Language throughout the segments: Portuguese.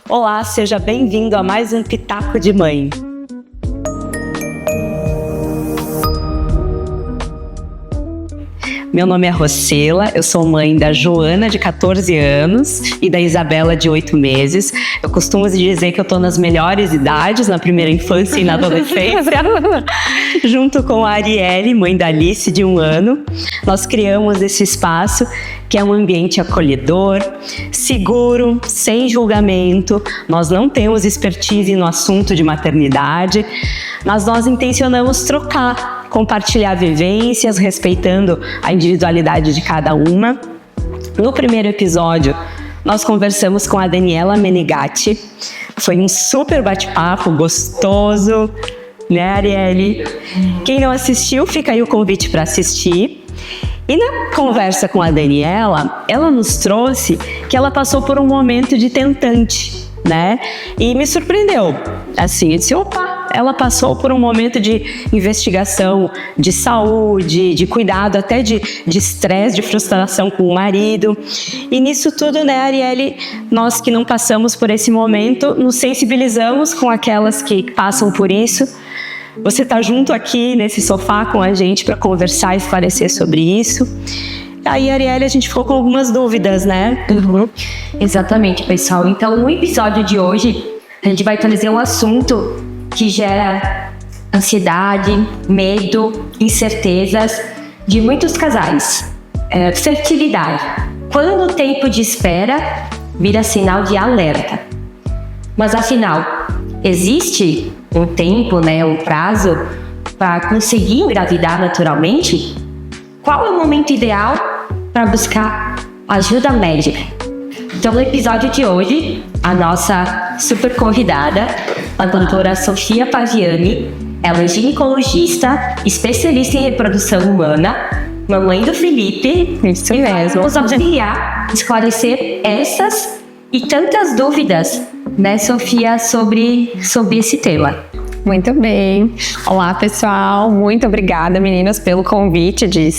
Olá, seja bem-vindo a mais um Pitaco de Mãe. Meu nome é Rosela, eu sou mãe da Joana, de 14 anos, e da Isabela, de 8 meses. Eu costumo dizer que eu estou nas melhores idades, na primeira infância e na adolescência. Junto com a Arielle, mãe da Alice, de 1 ano, nós criamos esse espaço que é um ambiente acolhedor, seguro, sem julgamento. Nós não temos expertise no assunto de maternidade, mas nós intencionamos trocar, compartilhar vivências, respeitando a individualidade de cada uma. No primeiro episódio, nós conversamos com a Daniela Menegatti. Foi um super bate-papo gostoso, né, Arielle? Quem não assistiu, fica aí o convite para assistir. E na conversa com a Daniela, ela nos trouxe que ela passou por um momento de tentante, né? E me surpreendeu. Assim, eu disse, opa, ela passou por um momento de investigação, de saúde, de cuidado, até de estresse, de frustração com o marido. E nisso tudo, né, Arielle, nós que não passamos por esse momento, nos sensibilizamos com aquelas que passam por isso. Você está junto aqui nesse sofá com a gente para conversar e esclarecer sobre isso. Aí, Arielle, a gente ficou com algumas dúvidas, né? Uhum. Exatamente, pessoal. Então, no episódio de hoje, a gente vai trazer um assunto que gera ansiedade, medo, incertezas de muitos casais. Fertilidade. Quando o tempo de espera vira sinal de alerta. Mas, afinal, existe um tempo, né, um prazo para conseguir engravidar naturalmente? Qual é o momento ideal para buscar ajuda médica? Então, no episódio de hoje, a nossa super convidada, a doutora Sofia Paviani, ela é ginecologista, especialista em reprodução humana, mamãe do Felipe. Isso mesmo. Vamos auxiliar, esclarecer essas e tantas dúvidas, né, Sofia, sobre esse tema. Muito bem. Olá, pessoal. Muito obrigada, meninas, pelo convite de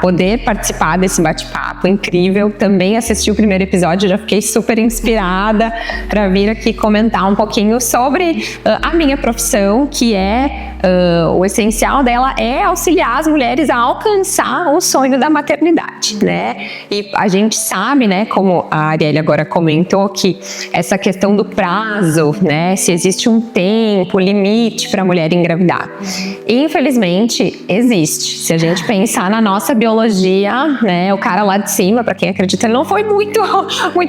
poder participar desse bate-papo incrível. Também assisti o primeiro episódio, já fiquei super inspirada para vir aqui comentar um pouquinho sobre a minha profissão, que é o essencial dela é auxiliar as mulheres a alcançar o sonho da maternidade, né? E a gente sabe, né, como a Arielle agora comentou, que essa questão do prazo, né, se existe um tempo, limite para a mulher engravidar. Infelizmente, existe. Se a gente pensar na nossa biologia, né, o cara lá de cima, para quem acredita, ele não foi muito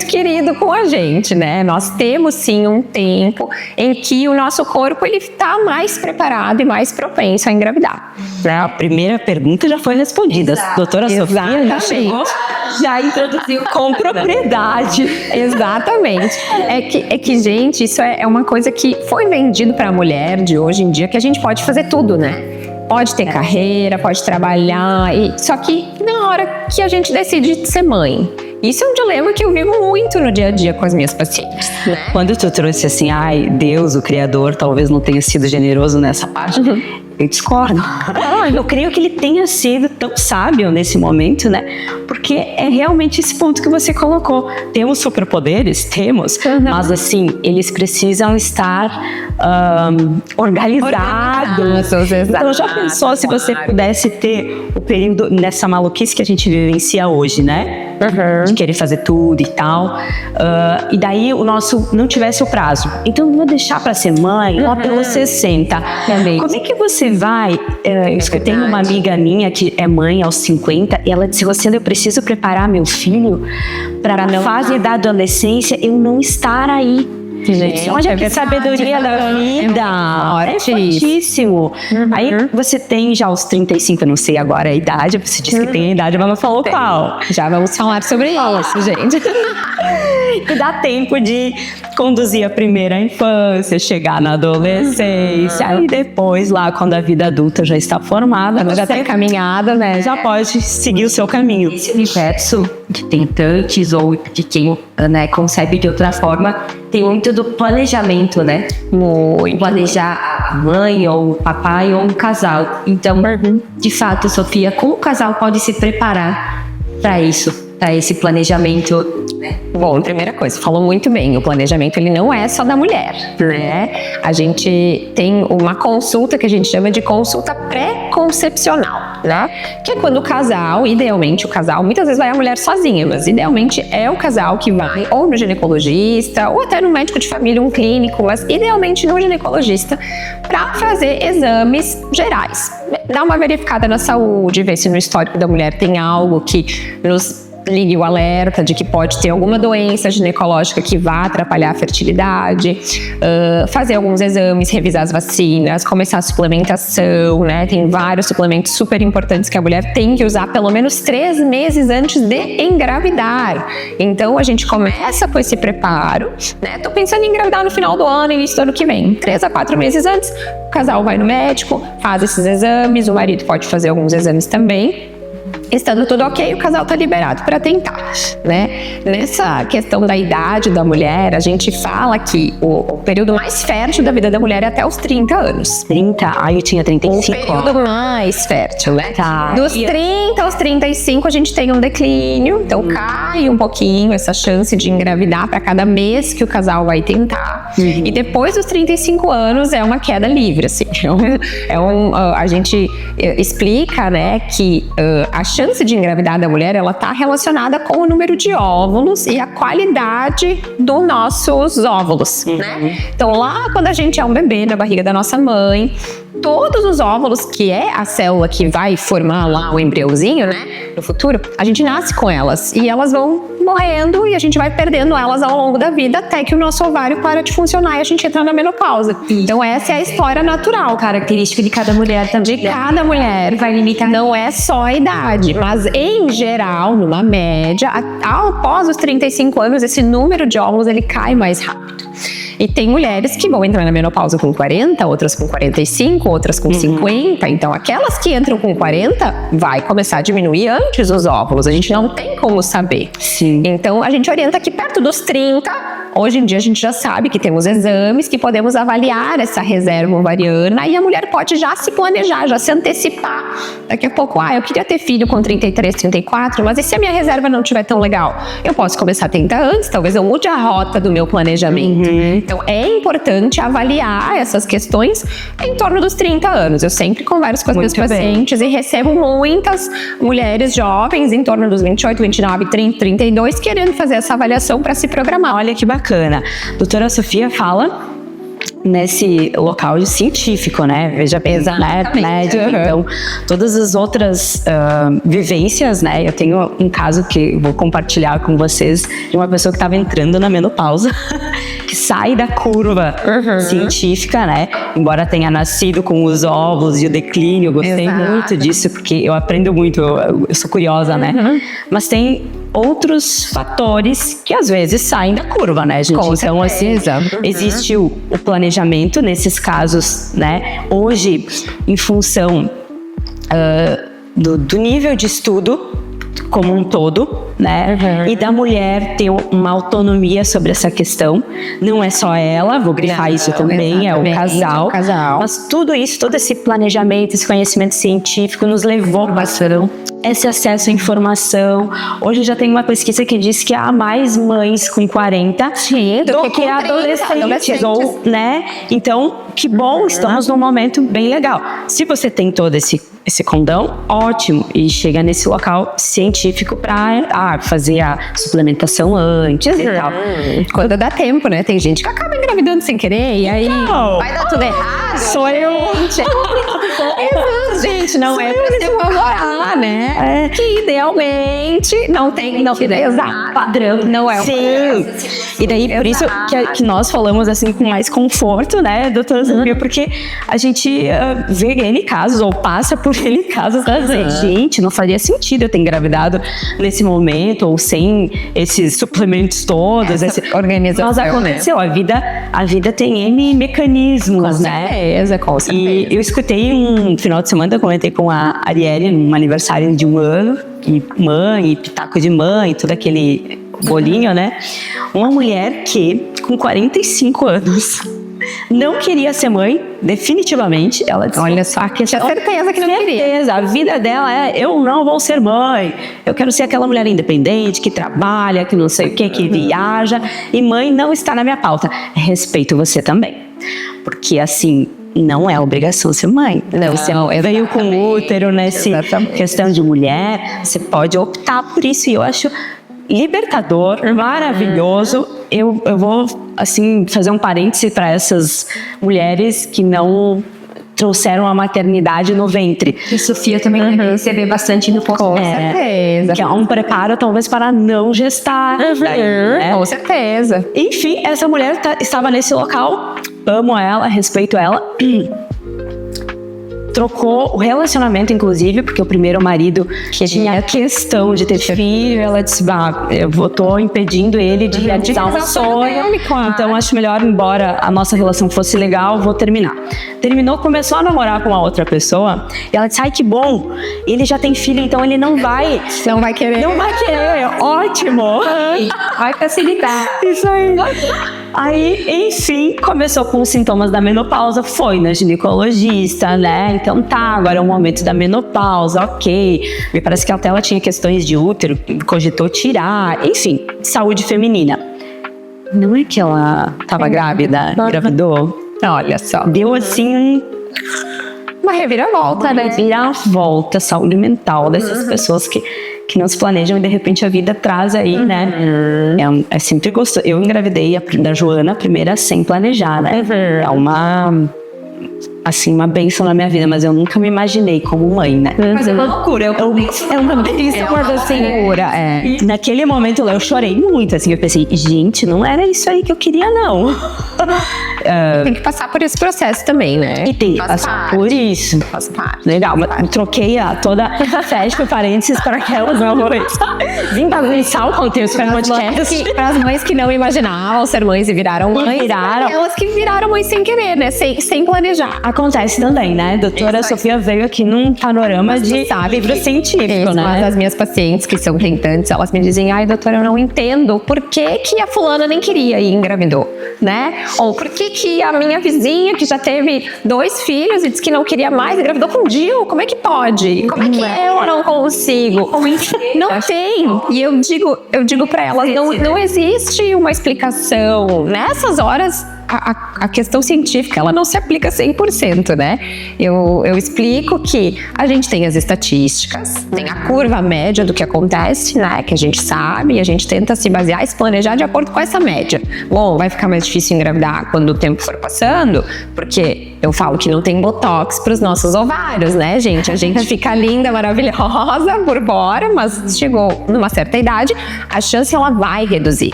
querido com a gente, né? Nós temos sim um tempo em que o nosso corpo ele está mais preparado e mais propenso a engravidar. A primeira pergunta já foi respondida. A doutora Sofia já introduziu com propriedade. Exatamente. É que, gente, isso é uma coisa que foi vendido para a mulher de hoje em dia, que a gente pode fazer tudo, né? Pode ter carreira, pode trabalhar, só que na hora que a gente decide ser mãe. Isso é um dilema que eu vivo muito no dia a dia com as minhas pacientes, né? Quando tu trouxe assim, ai, Deus, o Criador, talvez não tenha sido generoso nessa parte, eu discordo. Eu creio que ele tenha sido tão sábio nesse momento, né? Porque é realmente esse ponto que você colocou. Temos superpoderes? Temos. Mas assim, eles precisam estar organizados. Então já pensou se você pudesse ter o período nessa maluquice que a gente vivencia hoje, né? De querer fazer tudo e tal. E daí o nosso não tivesse o prazo. Então eu vou deixar para ser mãe lá pelos 60. Como é que você vai? Eu escutei uma amiga minha que é mãe aos 50 e ela disse, Rosela, eu preciso preparar meu filho para na fase da adolescência eu não estar aí. Gente, olha que sabedoria da vida. É fortíssimo. Aí você tem já os 35, eu não sei agora a idade, você disse que tem a idade, mas não falou qual. Já vamos falar sobre isso, gente. E dá tempo de conduzir a primeira infância, chegar na adolescência, aí depois lá quando a vida adulta já está formada, já está caminhada, né? Já pode seguir o seu caminho. Esse universo de tentantes ou de quem, né, concebe de outra forma, tem muito do planejamento, né? Muito. Planejar a mãe ou o papai ou um casal. Então, de fato, Sofia, como o casal pode se preparar para isso? para esse planejamento? Bom, primeira coisa, falou muito bem, o planejamento ele não é só da mulher, né? A gente tem uma consulta que a gente chama de consulta pré-concepcional, né? Que é quando o casal, idealmente o casal, muitas vezes vai a mulher sozinha, mas idealmente é o casal que vai ou no ginecologista, ou até no médico de família, um clínico, mas idealmente no ginecologista, para fazer exames gerais. Dar uma verificada na saúde, ver se no histórico da mulher tem algo que nos ligue o alerta de que pode ter alguma doença ginecológica que vá atrapalhar a fertilidade, fazer alguns exames, revisar as vacinas, começar a suplementação, né? Tem vários suplementos super importantes que a mulher tem que usar pelo menos 3 meses antes de engravidar. Então a gente começa com esse preparo, né? Tô pensando em engravidar no final do ano, início do ano que vem. 3 a 4 meses antes, o casal vai no médico, faz esses exames, o marido pode fazer alguns exames também. Estando tudo ok, o casal tá liberado para tentar, né? Nessa questão da idade da mulher, a gente fala que o período mais fértil da vida da mulher é até os 30 anos. 30? Ai, eu tinha 35. O período mais fértil, né? Tá. Dos 30 aos 35, a gente tem um declínio, então cai um pouquinho essa chance de engravidar para cada mês que o casal vai tentar. E depois dos 35 anos é uma queda livre, assim. A gente explica, né, que a chance de engravidar da mulher, ela tá relacionada com o número de óvulos e a qualidade dos nossos óvulos, né? Então lá quando a gente é um bebê na barriga da nossa mãe, todos os óvulos, que é a célula que vai formar lá o embriãozinho, né, no futuro, a gente nasce com elas e elas vão morrendo e a gente vai perdendo elas ao longo da vida até que o nosso ovário para de funcionar e a gente entra na menopausa. Então essa é a história natural, Característica de cada mulher também. de cada mulher. Vai limitar. Não é só a idade, mas em geral, numa média, após os 35 anos, esse número de óvulos ele cai mais rápido. E tem mulheres que vão entrar na menopausa com 40, outras com 45, outras com 50. Então, aquelas que entram com 40, vai começar a diminuir antes os óvulos. A gente não tem como saber. Sim. Então, a gente orienta que perto dos 30, hoje em dia a gente já sabe que temos exames que podemos avaliar essa reserva ovariana e a mulher pode já se planejar, já se antecipar. Daqui a pouco, eu queria ter filho com 33, 34, mas e se a minha reserva não estiver tão legal? Eu posso começar a tentar antes, talvez eu mude a rota do meu planejamento. Então, é importante avaliar essas questões em torno dos 30 anos. Eu sempre converso com as minhas pacientes e recebo muitas mulheres jovens, em torno dos 28, 29, 30, 32, querendo fazer essa avaliação para se programar. Olha que bacana. Doutora Sofia fala nesse local científico, né? Veja bem, né? Médico. Então, todas as outras vivências, né? Eu tenho um caso que vou compartilhar com vocês de uma pessoa que estava entrando na menopausa, que sai da curva científica, né? Embora tenha nascido com os óvulos e o declínio, eu gostei muito disso, porque eu aprendo muito, eu sou curiosa, né? Mas tem outros fatores que às vezes saem da curva, né, gente? Com então, assim, existe o planejamento nesses casos, né? Hoje, em função do nível de estudo como um todo, né? E da mulher ter uma autonomia sobre essa questão. Não é só ela, vou grifar isso também, é o casal. Mas tudo isso, todo esse planejamento, esse conhecimento científico nos levou a esse acesso à informação. Hoje já tem uma pesquisa que diz que há mais mães com 40 do que adolescentes, ou, né? Então, que bom, estamos num momento bem legal. Se você tem todo esse condão, ótimo, e chega nesse local científico para fazer a suplementação antes e tal. Quando dá tempo, né? Tem gente que acaba engravidando sem querer e aí vai dar tudo errado. Sou eu. Gente, não é pra se favorar, né? Que idealmente não tem padrão, não é Sim. E daí, por isso que nós falamos assim com mais conforto, né, doutora Sofia? Porque a gente vê N casos, ou passa por N casos, gente, não faria sentido eu ter engravidado nesse momento, ou sem esses suplementos todos. Organização. Mas aconteceu, a vida tem N mecanismos, né? Com certeza. E eu escutei um final de semana, eu comentei com a Arielle, num aniversário de 1 ano, e mãe, e pitaco de mãe, todo aquele bolinho, né? Uma mulher que, com 45 anos, Não queria ser mãe, definitivamente. Ela disse, Olha só, tinha certeza que não queria. certeza, a vida dela é, eu não vou ser mãe. Eu quero ser aquela mulher independente, que trabalha, que não sei o que viaja. E mãe não está na minha pauta. Respeito você também. Porque assim, não é obrigação ser mãe. Você veio com útero nessa questão de mulher, você pode optar por isso. E eu acho libertador, maravilhoso. Eu vou, assim, fazer um parêntese para essas mulheres que não trouxeram a maternidade no ventre. E Sofia também deve receber bastante no posto. Com certeza. Que é um preparo, talvez, para não gestar. Né? Com certeza. Enfim, essa mulher estava nesse local. Amo ela, respeito ela. Trocou o relacionamento, inclusive, porque o primeiro marido que tinha questão de ter filho, ela disse, eu tô impedindo ele de realizar um sonho, então acho melhor, embora a nossa relação fosse legal, vou terminar. Terminou, começou a namorar com a outra pessoa, e ela disse, ai, que bom, ele já tem filho, então ele não vai querer. Não vai querer, ótimo. Vai facilitar. Isso aí. Aí, enfim, começou com os sintomas da menopausa, foi na ginecologista, né? Então tá, agora é o momento da menopausa, ok. Me parece que até ela tinha questões de útero, cogitou tirar, enfim, saúde feminina. Não é que ela tava grávida, engravidou? Olha só. Deu assim uma reviravolta, né? Reviravolta, saúde mental dessas pessoas que não se planejam e de repente a vida traz aí, né? É sempre gostoso. Eu engravidei da Joana, a primeira, sem planejar, né? É uma bênção na minha vida, mas eu nunca me imaginei como mãe, né? Mas é uma loucura. É uma bênção, E naquele momento eu chorei muito, assim, eu pensei, gente, não era isso aí que eu queria, não. Tem que passar por esse processo também, né? E tem que passar por isso. Faz parte. Legal, mas troquei toda fecha parênteses para aquelas amores. Vim bagunçar o contexto para podcast. Para as mães que não imaginavam ser mães e viraram mães. Elas que viraram mães sem querer, né? Sem planejar. Acontece também, né? Doutora Sofia veio aqui num panorama de livro científico, né? Mas as minhas pacientes que são tentantes, elas me dizem, ai, doutora, eu não entendo por que a fulana nem queria e engravidou, né? Ou por que a minha vizinha, que já teve 2 filhos e disse que não queria mais, engravidou com o Gil? Como é que pode? Como é que eu não consigo? Não tem. E eu digo pra elas, não existe uma explicação. Nessas horas, a questão científica, ela não se aplica 100%, né? Eu explico que a gente tem as estatísticas, tem a curva média do que acontece, né? Que a gente sabe, e a gente tenta se basear e se planejar de acordo com essa média. Bom, vai ficar mais difícil engravidar quando o tempo for passando, porque eu falo que não tem botox para os nossos ovários, né, gente? A gente fica linda, maravilhosa por fora, mas chegou numa certa idade, a chance ela vai reduzir.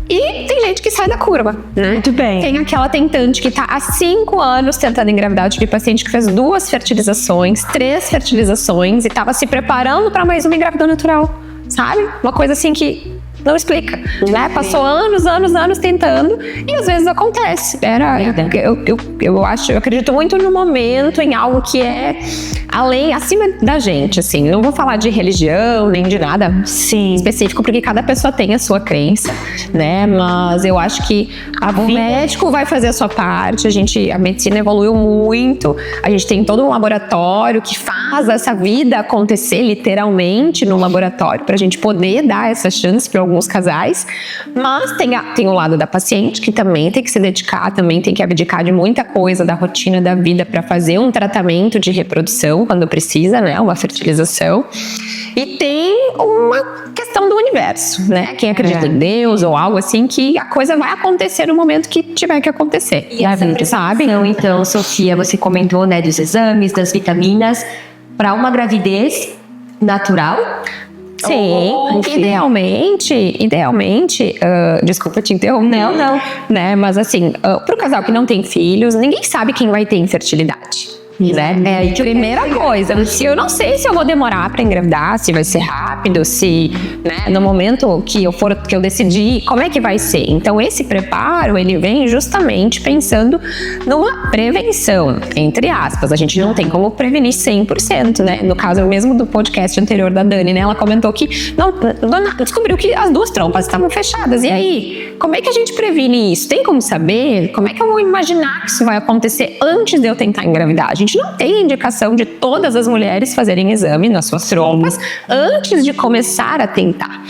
E tem gente que sai da curva, né? Muito bem. Tem aquela tentante que tá há 5 anos tentando engravidar. Eu tive paciente que fez 2 fertilizações, 3 fertilizações e tava se preparando para mais uma engravidão natural, sabe? Uma coisa assim que não explica, né? Passou anos tentando e às vezes acontece. Eu acredito muito no momento, em algo que é acima da gente, assim. Não vou falar de religião, nem de nada específico, porque cada pessoa tem a sua crença, né? Mas eu acho que o médico vai fazer a sua parte, a medicina evoluiu muito, a gente tem todo um laboratório que faz essa vida acontecer literalmente no laboratório, pra gente poder dar essa chance para alguns casais, mas tem o lado da paciente que também tem que se dedicar, também tem que abdicar de muita coisa da rotina da vida para fazer um tratamento de reprodução quando precisa, né, uma fertilização. E tem uma questão do universo, né, quem acredita em Deus ou algo assim, que a coisa vai acontecer no momento que tiver que acontecer. E essa preparação, então, Sofia, você comentou, né, dos exames, das vitaminas, para uma gravidez natural? Sim, idealmente, desculpa te interromper. Não. Né, mas assim, pro casal que não tem filhos, ninguém sabe quem vai ter infertilidade, né? Primeira coisa, se eu não sei se eu vou demorar para engravidar, se vai ser rápido, se, né, no momento que eu decidir, como é que vai ser? Então, esse preparo, ele vem justamente pensando numa prevenção, entre aspas. A gente não tem como prevenir 100%, né? No caso mesmo do podcast anterior da Dani, né? Ela comentou que descobriu que as 2 trompas estavam fechadas. E aí, como é que a gente previne isso? Tem como saber? Como é que eu vou imaginar que isso vai acontecer antes de eu tentar engravidar? A gente não tem indicação de todas as mulheres fazerem exame nas suas trompas antes de começar a tentar.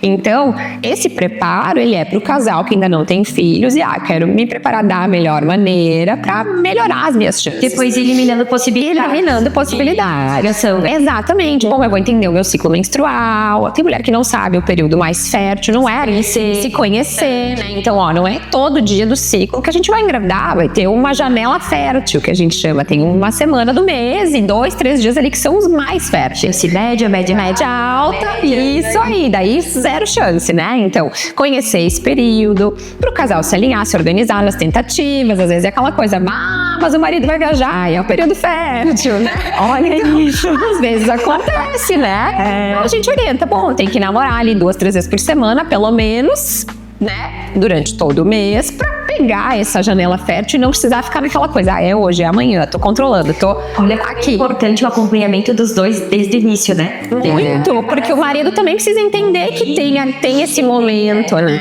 Então, esse preparo, ele é para o casal que ainda não tem filhos e, quero me preparar da melhor maneira para melhorar as minhas chances. Depois eliminando possibilidades. Exatamente. Bom, eu vou entender o meu ciclo menstrual. Tem mulher que não sabe o período mais fértil, não é? Se conhecer, né? Então, não é todo dia do ciclo que a gente vai engravidar. Vai ter uma janela fértil, que a gente chama. Tem uma semana do mês e 2, 3 dias ali que são os mais férteis. Média alta. Isso aí. Daí, zero chance, né? Então, conhecer esse período, pro casal se alinhar, se organizar nas tentativas. Às vezes é aquela coisa, mas o marido vai viajar, é o período fértil, né? Olha isso. Às vezes acontece, né? A gente orienta, tem que namorar ali 2, 3 vezes por semana, pelo menos, né? Durante todo o mês, pra pegar essa janela fértil e não precisar ficar naquela coisa, é hoje, é amanhã, tô controlando, Olha, aqui. É importante o acompanhamento dos dois desde o início, né? Muito, porque o marido também precisa entender que tem esse momento, né?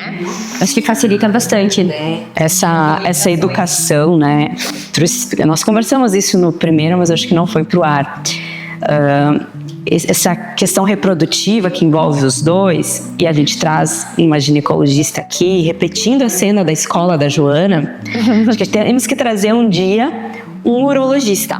Acho que facilita bastante, né? Essa educação, né? Nós conversamos isso no primeiro, mas acho que não foi pro ar. Essa questão reprodutiva que envolve os dois, e a gente traz uma ginecologista aqui, repetindo a cena da escola da Joana, acho que temos que trazer um dia um urologista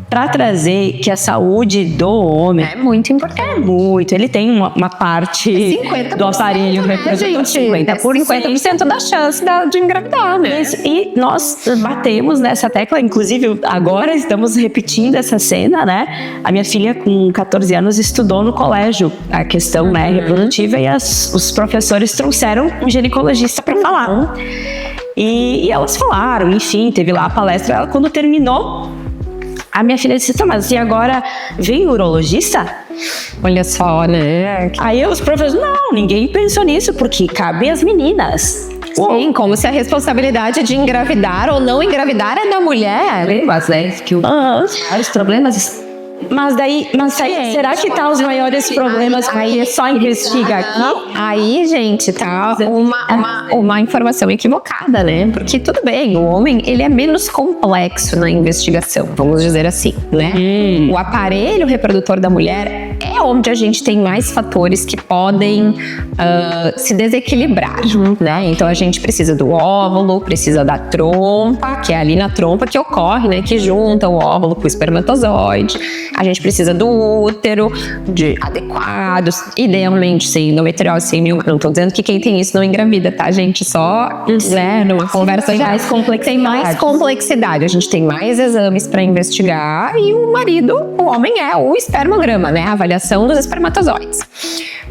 para trazer que a saúde do homem é muito importante. É muito. Ele tem uma parte do aparelho reprodutor. 50% da chance de engravidar, né? Isso. E nós batemos nessa tecla, inclusive agora estamos repetindo essa cena, né? A minha filha com 14 anos estudou no colégio a questão, né, reprodutiva, e os professores trouxeram um ginecologista para falar. E elas falaram, enfim, teve lá a palestra. Ela, quando terminou, a minha filha disse, mas e agora vem o urologista? Olha só, né? Aí os professores, não, ninguém pensou nisso, porque cabe às meninas. Sim, como se a responsabilidade de engravidar ou não engravidar é da mulher. Mas, né, que os problemas... Mas será que tá os maiores problemas aí só investiga aqui? Aí, gente, tá uma informação equivocada, né? Porque tudo bem, o homem, ele é menos complexo na investigação, vamos dizer assim, né? O aparelho reprodutor da mulher é onde a gente tem mais fatores que podem se desequilibrar, né? Então a gente precisa do óvulo, precisa da trompa, que é ali na trompa que ocorre, né? Que junta o óvulo com o espermatozoide. A gente precisa do útero, de adequados, idealmente sem endometriose, sem mioma. Não tô dizendo que quem tem isso não engravida, tá, gente? Só, né, numa conversa tem mais complexidade. A gente tem mais exames para investigar e o marido, o homem, é o espermograma, né? A avaliação dos espermatozoides.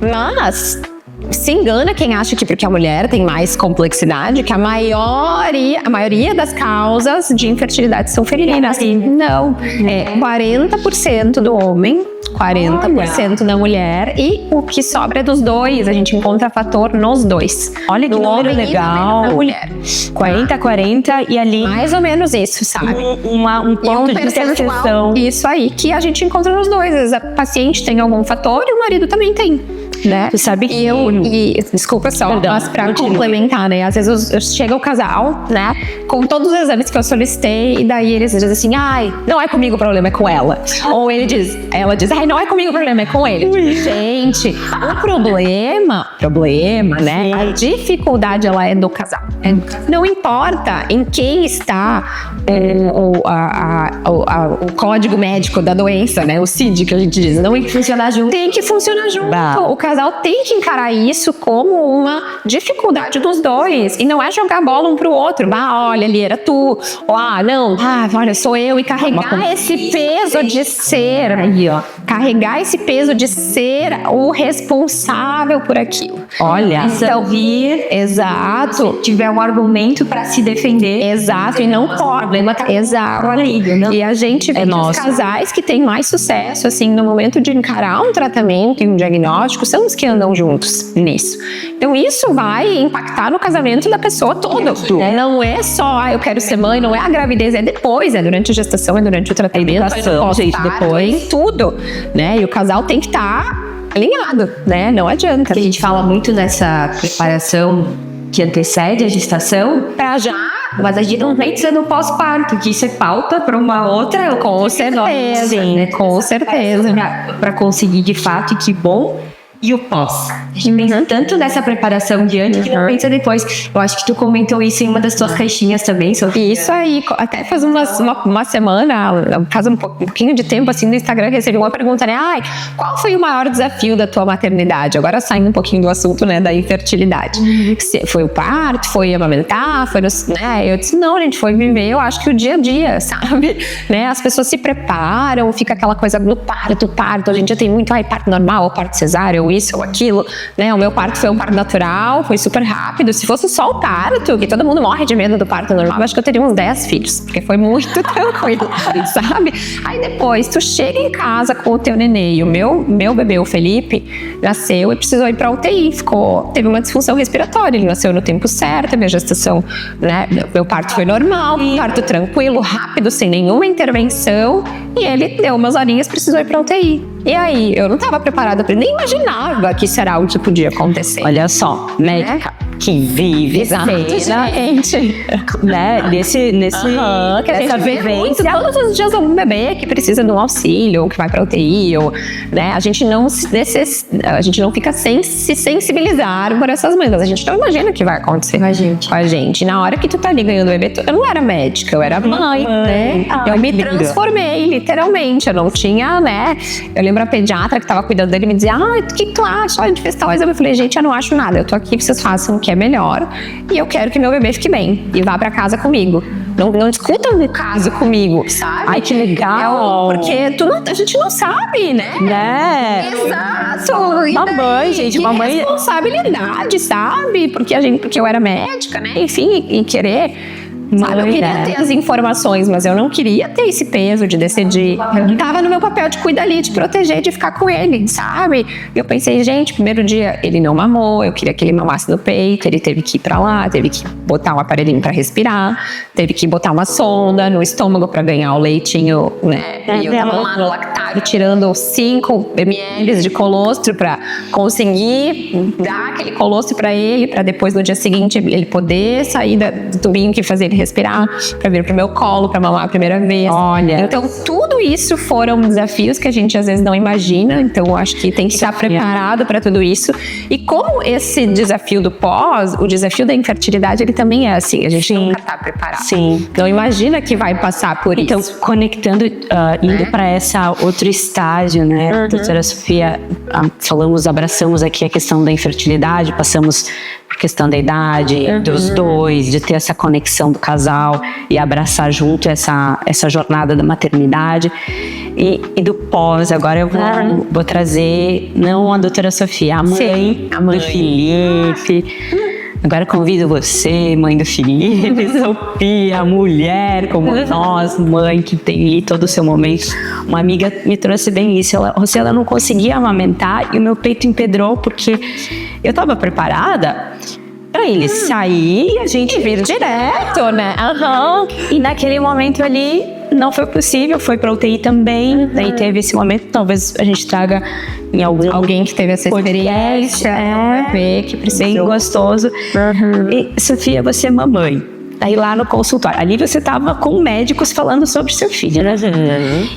Mas se engana quem acha que porque a mulher tem mais complexidade, que a maioria das causas de infertilidade são femininas. Não, é 40% do homem, 40% da mulher, e o que sobra é dos dois. A gente encontra fator nos dois. Olha que número legal. Na mulher. 40 e ali mais ou menos isso, sabe? Um ponto de interseção. Isso aí, que a gente encontra nos dois. Às vezes a paciente tem algum fator e o marido também tem, né? Tu sabe que desculpa só, mas pra complementar, né? Às vezes chega o casal, né? Com todos os exames que eu solicitei, e daí eles dizem assim, não é comigo o problema, é com ela. Ou ela diz, não é comigo o problema, é com ele. Gente, o problema, né? A dificuldade, ela é do casal. Não importa em quem está o código médico da doença, né? O CID, que a gente diz. Não tem que funcionar junto. O casal tem que encarar isso como uma dificuldade dos dois. E não é jogar bola um pro outro. Olha, ali era tu. Ou, não, olha, sou eu. E carregar esse peso de ser. Aí, ó. Carregar esse peso de ser o responsável por aquilo. Olha. Então, vir. Exato. Se tiver um argumento para se defender. Exato. E não pode. Exato. E a gente vê que os casais que têm mais sucesso, assim, no momento de encarar um tratamento e um diagnóstico, são os que andam juntos nisso. Então, isso vai impactar no casamento da pessoa toda. Não é só, eu quero ser mãe, não é a gravidez, é depois, é durante a gestação, é durante o tratamento, depois, tudo, né? E o casal tem que estar alinhado, né? Não adianta. A gente fala muito nessa preparação que antecede a gestação, pra já, mas a gente não pensa no pós-parto, que isso é pauta para uma outra. Com certeza, sim, né? Com certeza. Para conseguir de fato, que bom. E o pós. A gente pensa tanto nessa preparação de antes que não pensa depois. Eu acho que tu comentou isso em uma das tuas caixinhas também, Sofia. Isso aí, até faz uma semana, faz um pouquinho de tempo, assim, no Instagram, recebi uma pergunta, né? Qual foi o maior desafio da tua maternidade? Agora saindo um pouquinho do assunto, né, da infertilidade. Foi o parto, foi amamentar, foi, né? Eu disse, não, gente, foi viver, eu acho que o dia a dia, sabe? Né? As pessoas se preparam, fica aquela coisa do parto. A gente já tem muito, parto normal, ou parto cesárea, ou isso ou aquilo, né? O meu parto foi um parto natural, foi super rápido. Se fosse só o parto, que todo mundo morre de medo do parto normal, eu acho que eu teria uns 10 filhos, porque foi muito tranquilo, sabe? Aí depois, tu chega em casa com o teu nenê, e o meu bebê, o Felipe, nasceu e precisou ir pra UTI, teve uma disfunção respiratória, ele nasceu no tempo certo, a minha gestação, né? Meu parto foi normal, parto tranquilo, rápido, sem nenhuma intervenção, e ele deu umas horinhas, precisou ir pra UTI. E aí, eu não estava preparada para nem imaginava que isso era algo que podia acontecer. Olha só, médica que vive gente, né, nessa vivência. Todos os dias algum bebê que precisa de um auxílio, ou que vai para UTI, ou, né, a gente não fica sem se sensibilizar por essas mães, mas a gente não imagina o que vai acontecer com a gente. Na hora que tu tá ali ganhando o bebê, eu não era médica, eu era mãe, né? Eu me transformei, literalmente. Eu não tinha, né? Eu lembro a pediatra que tava cuidando dele me dizia, o que tu acha? A gente fez tal exame. Eu falei, gente, eu não acho nada. Eu tô aqui pra vocês façam o que é melhor. E eu quero que meu bebê fique bem. E vá pra casa comigo. Não discuta o caso comigo, sabe? Ai, que legal. Porque a gente não sabe, né? Exato. Mamãe, gente, mamãe. Responsabilidade, sabe? Porque eu era médica, né? Enfim, e querer. Sabe, eu queria ter as informações, mas eu não queria ter esse peso de decidir. Tava no meu papel de cuidar ali, de proteger, de ficar com ele, sabe? E eu pensei, gente, primeiro dia ele não mamou, eu queria que ele mamasse no peito, ele teve que ir pra lá, teve que botar um aparelhinho pra respirar, teve que botar uma sonda no estômago pra ganhar o leitinho, né? E eu tava lá no lactário tirando 5 ml de colostro pra conseguir dar aquele colostro pra ele, pra depois no dia seguinte ele poder sair do tubinho que fazia ele respirar, pra vir pro meu colo, pra mamar a primeira vez. Olha. Então, tudo isso foram desafios que a gente às vezes não imagina. Então, eu acho que tem que estar preparado para tudo isso. E como esse desafio do pós, o desafio da infertilidade, ele também é assim. A gente nunca tá preparado. Sim. Então, imagina que vai passar por isso. Então, conectando, indo para essa outro estágio, né? Doutora Sofia, abraçamos aqui a questão da infertilidade, passamos por questão da idade, dos dois, de ter essa conexão do casal e abraçar junto essa jornada da maternidade e do pós. Agora eu vou trazer, não a doutora Sofia, a mãe do Felipe. Agora convido você, mãe do Felipe, Sofia, mulher como nós, mãe que tem ali todo o seu momento. Uma amiga me trouxe bem isso, ela não conseguia amamentar e o meu peito empedrou porque eu estava preparada para ele sair e a gente vir direto, né? E naquele momento ali não foi possível, foi para UTI também. Daí teve esse momento, talvez a gente traga em alguém que teve essa experiência, bebê que precisou. Bem gostoso. E, Sofia, você é mamãe. Daí lá no consultório, ali você estava com médicos falando sobre seu filho, né?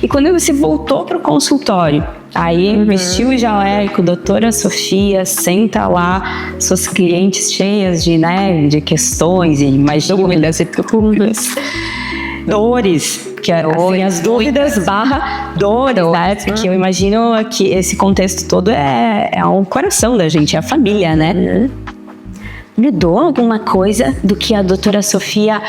E quando você voltou para o consultório, aí vestiu o jaleco, doutora Sofia, senta lá, suas clientes cheias de questões e mais dúvidas e profundas. dores, que assim, as dúvidas barra dores, né? Porque eu imagino que esse contexto todo é o coração da gente, é a família, né? Mudou alguma coisa do que a doutora Sofia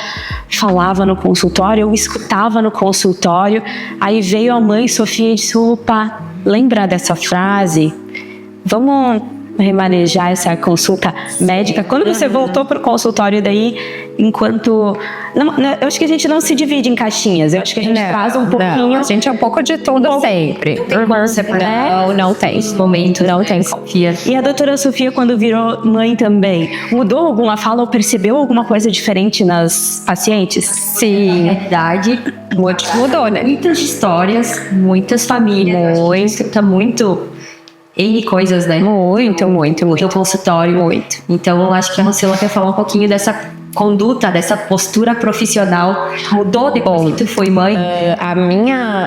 falava no consultório, eu escutava no consultório, aí veio a mãe Sofia e disse, opa, lembra dessa frase? Vamos remanejar essa consulta médica. Quando você voltou para o consultório daí, enquanto... Não, eu acho que a gente não se divide em caixinhas, eu acho que a gente faz um pouquinho... A gente é um pouco de tudo sempre. Não tem. Esse momento não tem Sofia. E a doutora Sofia, quando virou mãe também, mudou alguma fala ou percebeu alguma coisa diferente nas pacientes? Sim, na verdade, mudou, né? Muitas histórias, muitas famílias, muito N coisas, né? Muito. No consultório, muito. Então, acho que a Rosela quer falar um pouquinho dessa conduta, dessa postura profissional. Mudou depois que tu foi mãe?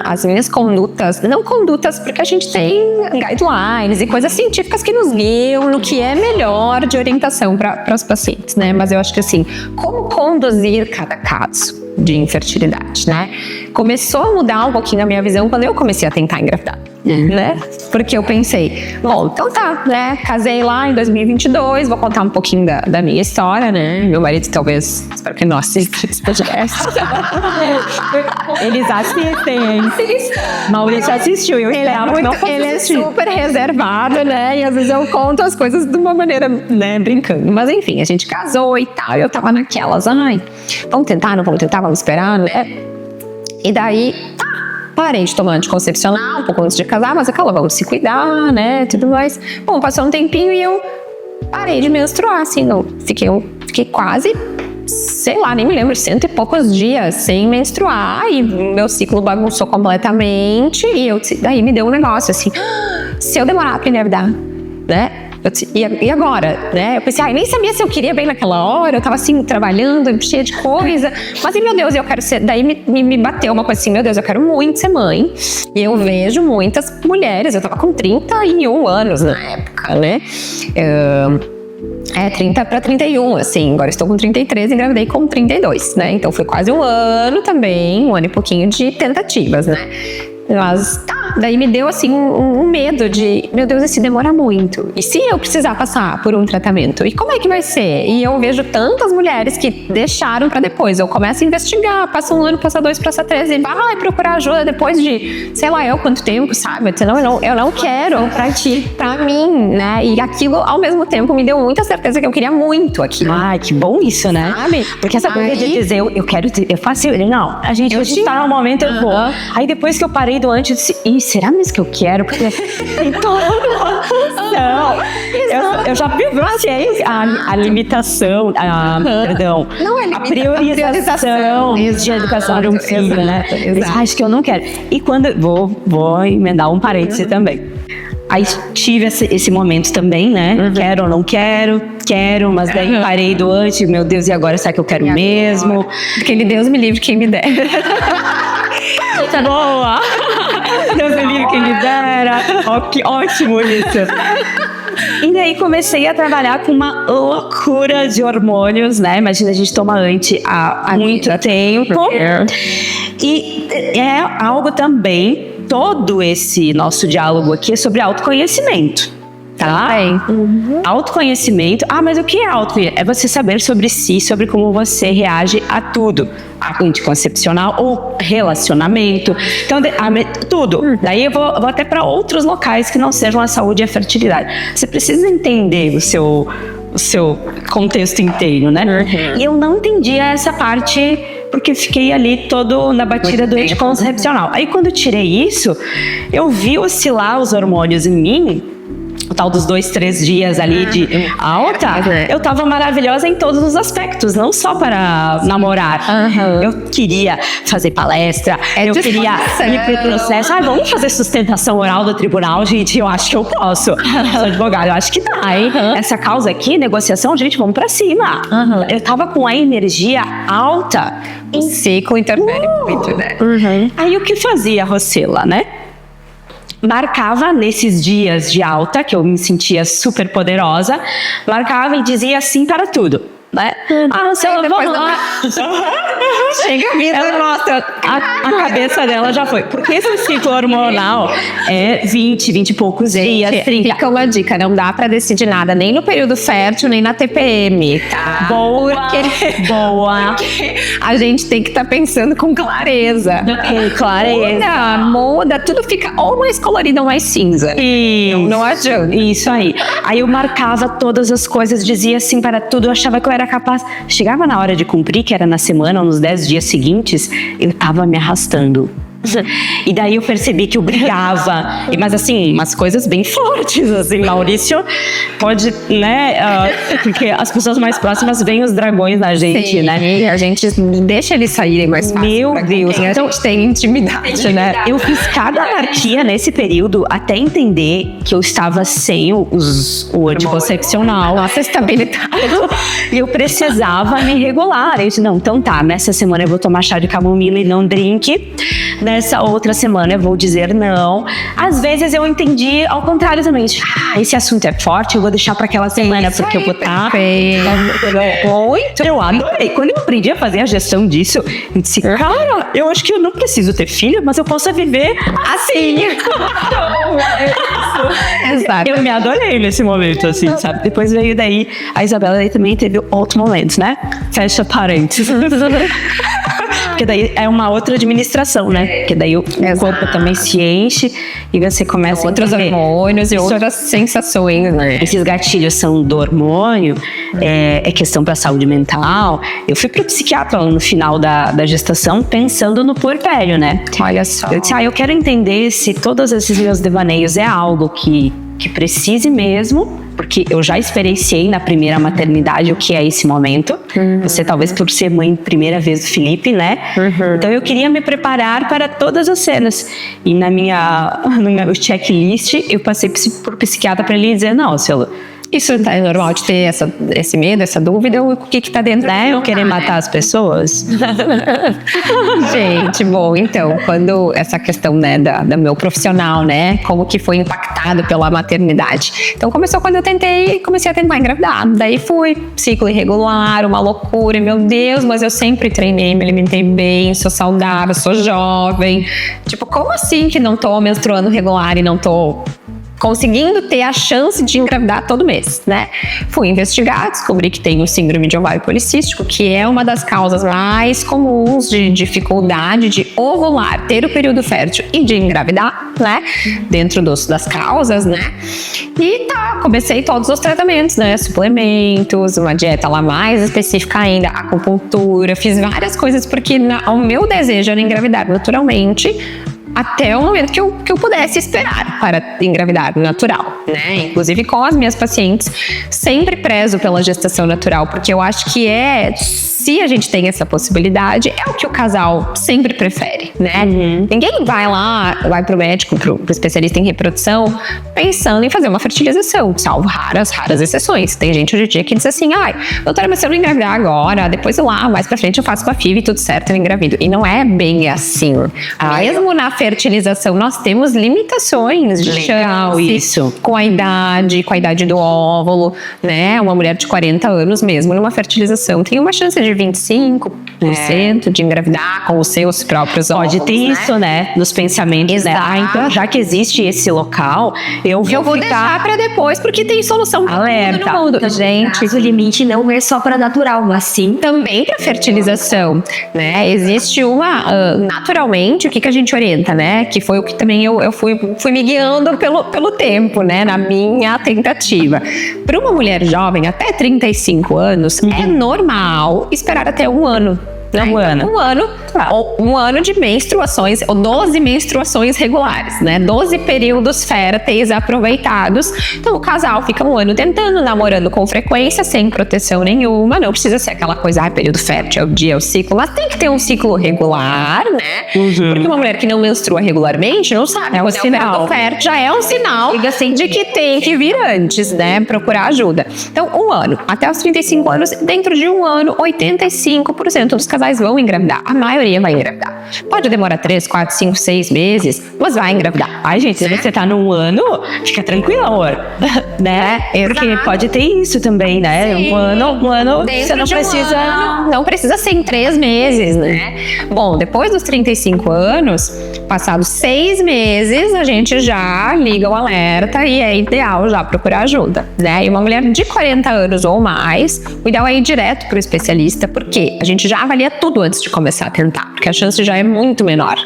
As minhas condutas, não condutas, porque a gente tem guidelines e coisas científicas que nos guiam no que é melhor de orientação para os pacientes, né? Mas eu acho que assim, como conduzir cada caso de infertilidade, né? Começou a mudar um pouquinho a minha visão quando eu comecei a tentar engravidar, né? Porque eu pensei, bom, então tá, né? Casei lá em 2022, vou contar um pouquinho da minha história, né? Meu marido talvez, espero que não assista esse podcast. Eles assistem, hein? Maurício assistiu, eu esperava que não fosse Ele é assistir. super reservado, né? E às vezes eu conto as coisas de uma maneira, né, brincando. Mas enfim, a gente casou e tal, e eu tava naquelas, vamos tentar, não vamos tentar, vamos esperar, né? E daí, parei de tomar anticoncepcional um pouco antes de casar, mas aquela, vamos se cuidar, né, tudo mais. Bom, passou um tempinho e eu parei de menstruar, assim, fiquei quase, sei lá, nem me lembro, 100 e poucos dias sem menstruar, e meu ciclo bagunçou completamente, e daí me deu um negócio, assim, se eu demorar pra engravidar, né? E agora, né? Eu pensei, nem sabia se eu queria bem naquela hora, eu tava assim, trabalhando, cheia de coisa, mas meu Deus, eu quero ser, daí me bateu uma coisa assim, meu Deus, eu quero muito ser mãe, e eu vejo muitas mulheres, eu tava com 31 anos na época, né? 30 para 31, assim, agora estou com 33 e engravidei com 32, né? Então foi quase um ano também, um ano e pouquinho de tentativas, né? Mas daí me deu assim um medo de, meu Deus, esse demora muito. E se eu precisar passar por um tratamento? E como é que vai ser? E eu vejo tantas mulheres que deixaram pra depois. Eu começo a investigar, passa um ano, passa 2, passa 3 e vai procurar ajuda depois de, sei lá, quanto tempo, sabe? Eu não quero pra ti, pra mim, né? E aquilo, ao mesmo tempo, me deu muita certeza que eu queria muito aquilo. Ai, que bom isso, né? Sabe? Porque essa coisa de dizer, eu quero, eu faço, não, a gente tá no momento, eu vou. Aí depois que eu parei do antes, eu disse, será mesmo que eu quero? Porque então, eu já vivenciei a limitação, perdão, a priorização de educação de um filho, né? Acho que eu não quero. E quando vou emendar um parêntese também. Aí tive esse momento também, né? Quero ou não quero, mas daí parei do antes, meu Deus, e agora será que eu quero mesmo? Porque Deus me livre quem me der. Boa! Deus me livre quem me dera. Que ótimo isso. E daí comecei a trabalhar com uma loucura de hormônios, né? Imagina, a gente toma há muito tempo. E é algo também, todo esse nosso diálogo aqui é sobre autoconhecimento. Tá? Autoconhecimento. Mas o que é autoconhecimento? É você saber sobre si, sobre como você reage a tudo. Anticoncepcional ou relacionamento. Então, tudo. Daí eu vou até para outros locais que não sejam a saúde e a fertilidade. Você precisa entender o seu contexto inteiro, né? E eu não entendia essa parte porque fiquei ali todo na batida do anticoncepcional. Aí quando eu tirei isso, eu vi oscilar os hormônios em mim, o tal dos 2, 3 dias ali de alta, eu tava maravilhosa em todos os aspectos, não só para namorar. Eu queria fazer palestra, eu queria ir pro processo. Vamos fazer sustentação oral do tribunal, gente, eu acho que eu posso. Sou advogada, eu acho que dá, hein? Essa causa aqui, negociação, gente, vamos pra cima. Eu tava com a energia alta. O ciclo interfere muito, né? Aí o que fazia a Rosela, né? Marcava nesses dias de alta, que eu me sentia super poderosa, marcava e dizia sim para tudo. né? Marcela, vamos lá. Chega a vida. Ela, nossa, a cabeça dela já foi. Porque esse ciclo hormonal é 20 e poucos dias, 30. Fica uma dica, não dá pra decidir nada, nem no período fértil, nem na TPM, tá? Boa, boa. A gente tem que estar pensando com clareza. Muda, tudo fica ou mais colorido ou mais cinza. Isso. Não adianta. Isso aí. Aí eu marcava todas as coisas, dizia assim para tudo, eu achava que eu era capaz. Chegava na hora de cumprir, que era na semana ou nos 10 dias seguintes, eu tava me arrastando. E daí eu percebi que eu brigava, mas assim, umas coisas bem fortes, assim, Maurício pode, né, porque as pessoas mais próximas veem os dragões na gente, Sim, né? e a gente deixa eles saírem mais fácil. Meu Deus, a gente tem intimidade, né? Eu fiz cada anarquia nesse período até entender que eu estava sem o anticoncepcional. Nossa estabilidade. E eu precisava me regular. Eu disse, não, então tá, nessa semana eu vou tomar chá de camomila e não drink. Nessa outra semana eu vou dizer não. Às vezes eu entendi ao contrário também. Esse assunto é forte, eu vou deixar pra aquela semana, porque eu vou estar... Muito. Eu adorei. Quando eu aprendi a fazer a gestão disso, eu disse, cara, eu acho que eu não preciso ter filho, mas eu posso viver assim. Exato. Eu me adorei nesse momento, assim, sabe? Depois veio daí, a Isabela daí também teve outros momentos, né? Fecha parênteses. Porque daí é uma outra administração, né? Porque daí o corpo também se enche e você começa outros hormônios e outras sensações, né? Esses gatilhos são do hormônio, é questão para saúde mental. Eu fui pro psiquiatra no final da gestação pensando no puerpério, né? Olha só. Eu disse, eu quero entender se todos esses meus devaneios é algo que precise mesmo, porque eu já experienciei na primeira maternidade o que é esse momento. Você talvez por ser mãe primeira vez do Felipe, né? Então eu queria me preparar para todas as cenas. E no meu checklist eu passei por psiquiatra para ele dizer, não, Cielo, isso é normal de ter esse medo, essa dúvida, ou o que tá dentro, né? Eu querer matar as pessoas. Gente, bom, então, quando essa questão, né, do meu profissional, né, como que foi impactado pela maternidade. Então, começou quando eu comecei a tentar engravidar. Daí fui, ciclo irregular, uma loucura, meu Deus, mas eu sempre treinei, me alimentei bem, sou saudável, sou jovem. Tipo, como assim que não tô menstruando regular e não tô conseguindo ter a chance de engravidar todo mês, né? Fui investigar, descobri que tenho síndrome de ovário policístico, que é uma das causas mais comuns de dificuldade de ovular, ter o período fértil e de engravidar, né? Dentro das causas, né? E comecei todos os tratamentos, né? Suplementos, uma dieta lá mais específica ainda, acupuntura, fiz várias coisas porque o meu desejo era engravidar naturalmente, até o momento que eu pudesse esperar para engravidar natural, né? Inclusive com as minhas pacientes, sempre prezo pela gestação natural, porque eu acho que se a gente tem essa possibilidade, é o que o casal sempre prefere, né? Ninguém vai pro médico, pro especialista em reprodução, pensando em fazer uma fertilização, salvo raras exceções. Tem gente hoje em dia que diz assim, doutora, mas se eu não engravidar agora, depois mais pra frente eu faço com a FIV e tudo certo, eu engravido. E não é bem assim. Mesmo na fertilização, nós temos limitações de chance isso. com a idade do óvulo, né? Uma mulher de 40 anos mesmo, numa fertilização, tem uma chance de 25% de engravidar com os seus próprios óvulos. Pode ter isso, né? Nos pensamentos. Exato. Né? Então, já que existe esse local, eu vou deixar pra depois, porque tem solução pra alerta. Tudo no mundo. Gente, o limite não é só para natural, mas sim também para fertilização, né? Existe naturalmente, o que a gente orienta, né? Que foi o que também eu fui me guiando pelo tempo, né? Na minha tentativa. Para uma mulher jovem, até 35 anos, é normal esperar até um ano. Um ano de menstruações, ou 12 menstruações regulares, né? 12 períodos férteis aproveitados. Então, o casal fica um ano tentando, namorando com frequência, sem proteção nenhuma. Não precisa ser aquela coisa, período fértil, é o dia, é o ciclo. Mas tem que ter um ciclo regular, né? Porque uma mulher que não menstrua regularmente não sabe. É um sinal. O período fértil já é um sinal de que tem que vir antes, né? Procurar ajuda. Então, um ano. Até os 35 anos, dentro de um ano, 85% dos casais vão engravidar. A maioria vai engravidar. Pode demorar 3, 4, 5, 6 meses, mas vai engravidar. Ai, gente, se você tá num ano, fica tranquila, amor. Né? Porque pode ter isso também, né? Sim. Um ano, Dentro você não de um precisa... ano, não precisa ser em 3 meses, né? Bom, depois dos 35 anos, passados 6 meses, a gente já liga o alerta e é ideal já procurar ajuda, né? E uma mulher de 40 anos ou mais, o ideal é ir direto para o especialista, porque a gente já avalia tudo antes de começar a tentar, porque a chance já é muito menor,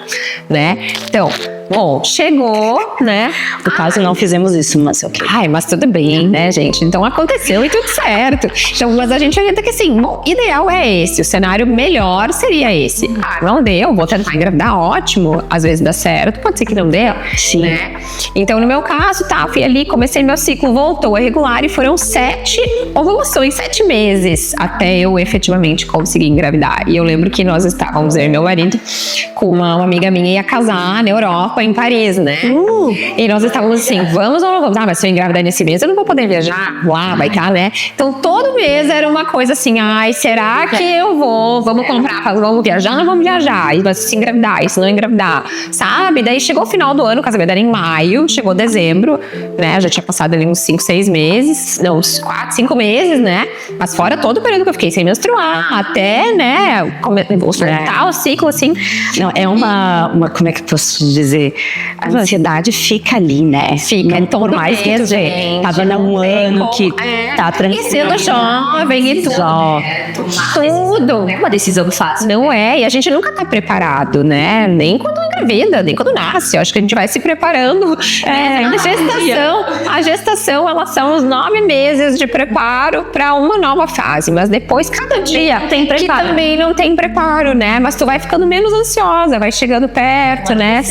né? Então, bom, chegou, né? No caso, não fizemos isso, mas ok. Ai, mas tudo bem, né, gente? Então aconteceu e tudo certo. Então, mas a gente orienta que assim, bom, ideal é esse, o cenário melhor seria esse. Ah, não deu, vou tentar engravidar, ótimo. Às vezes dá certo, pode ser que não dê. Sim. Né? Então, no meu caso, tá, fui ali, comecei meu ciclo, voltou a regular e foram 7 ovulações, 7 meses até eu efetivamente conseguir engravidar. E eu lembro que nós estávamos, eu e meu marido, com uma amiga minha ia casar na Europa, em Paris, né? E nós estávamos assim, vamos ou não vamos? Ah, mas se eu engravidar nesse mês, eu não vou poder viajar lá, vai estar, né? Então, todo mês era uma coisa assim, ai, será que eu vou? Vamos comprar, vamos viajar? Não vamos viajar. E mas se engravidar, e se não engravidar, sabe? Daí chegou o final do ano, o casamento era em maio, chegou dezembro, né? Já tinha passado ali uns 5, 6 meses, não, uns 4, 5 meses, né? Mas fora todo o período que eu fiquei sem menstruar, até, né, voltar o ciclo, assim. Não, é uma, como é que eu posso dizer? A ansiedade fica ali, né? Fica, não, por mais que a gente tava num ano que tá tranquilo. E sendo jovem e tudo. Tudo. Não é uma decisão fácil. Não é, e a gente nunca tá preparado, né? Nem quando engravida, nem quando nasce. Eu acho que a gente vai se preparando. A gestação, elas são os 9 meses de preparo para uma nova fase. Mas depois, cada dia, tem preparo. que também não tem preparo, né? Mas tu vai ficando menos ansiosa, vai chegando perto, né?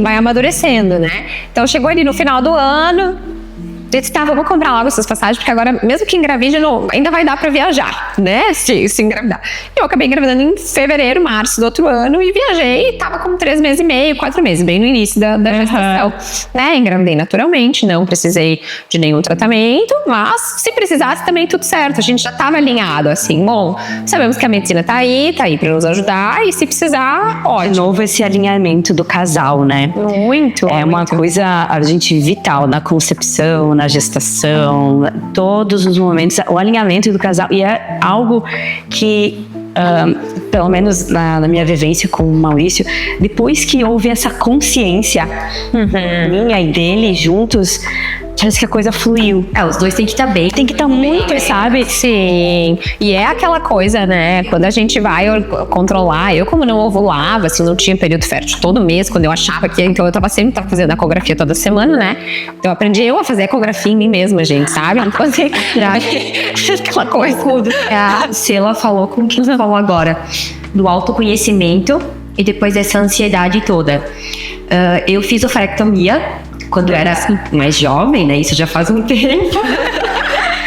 Vai amadurecendo, né? Então chegou ali no final do ano, disse, tá, vamos comprar logo essas passagens, porque agora, mesmo que engravide, ainda vai dar pra viajar, né? Se engravidar. Eu acabei engravidando em fevereiro, março do outro ano e viajei e tava com 3 meses e meio, 4 meses, bem no início da gestação. Né? Engravidei naturalmente, não precisei de nenhum tratamento, mas se precisasse também tudo certo. A gente já tava alinhado, assim, bom, sabemos que a medicina tá aí pra nos ajudar e se precisar, De ótimo. novo, esse alinhamento do casal, né? Muito. É uma coisa, a gente, vital na concepção, na gestação, todos os momentos, o alinhamento do casal. E é algo que, pelo menos na minha vivência com o Maurício, depois que houve essa consciência minha e dele juntos, parece que a coisa fluiu. Os dois têm que estar bem. Tem que estar muito, sabe? Sim, e é aquela coisa, né, quando a gente vai controlar, eu como não ovulava, assim, não tinha período fértil todo mês, quando eu achava que, então eu tava sempre fazendo ecografia toda semana, né, então eu aprendi eu a fazer ecografia em mim mesma, gente, sabe, fazer aquela coisa. A Sheila falou com o que você falou agora, do autoconhecimento e depois dessa ansiedade toda. Eu fiz ovarectomia quando eu era assim, mais jovem, né? Isso já faz um tempo.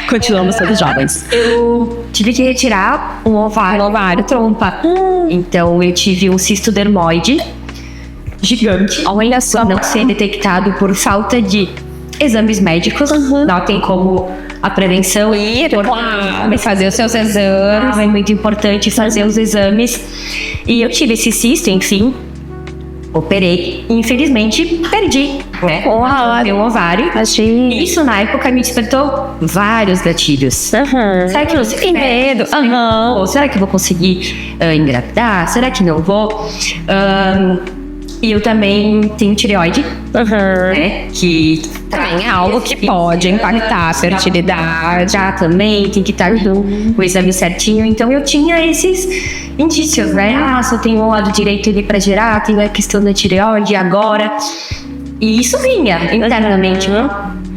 Continuamos todos jovens. Eu tive que retirar um ovário trompa. Então eu tive um cisto dermoide gigante. Olha só, não ser detectado por falta de exames médicos. Não tem como a prevenção Ir, claro, fazer os seus exames. É muito importante fazer os exames. E eu tive esse cisto, enfim. Operei e infelizmente perdi, né? Meu ovário. Isso na época me despertou vários gatilhos. Será que eu Tem medo. Ou será que eu vou conseguir engravidar? Será que não vou? E eu também tenho tireoide, né? Que Também é algo que pode impactar a fertilidade. já também tem que estar com o exame certinho. Então eu tinha esses indícios, né? Se eu tenho o lado direito ali pra gerar, tenho a questão da tireoide agora. E isso vinha internamente,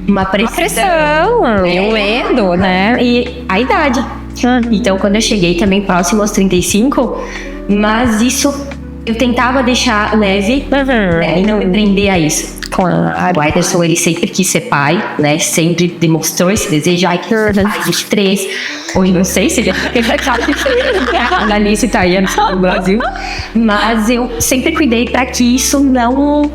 uma pressão. E o medo, né? E a idade. Então quando eu cheguei também próximo aos 35, mas isso eu tentava deixar leve, né, e não me prender a isso. Claro. O Ederson, ele sempre quis ser pai, né? Sempre demonstrou esse desejo. Ai, que ser pai dos 3. Hoje não sei se ele a Alice tá aí no Brasil. Mas eu sempre cuidei para que isso não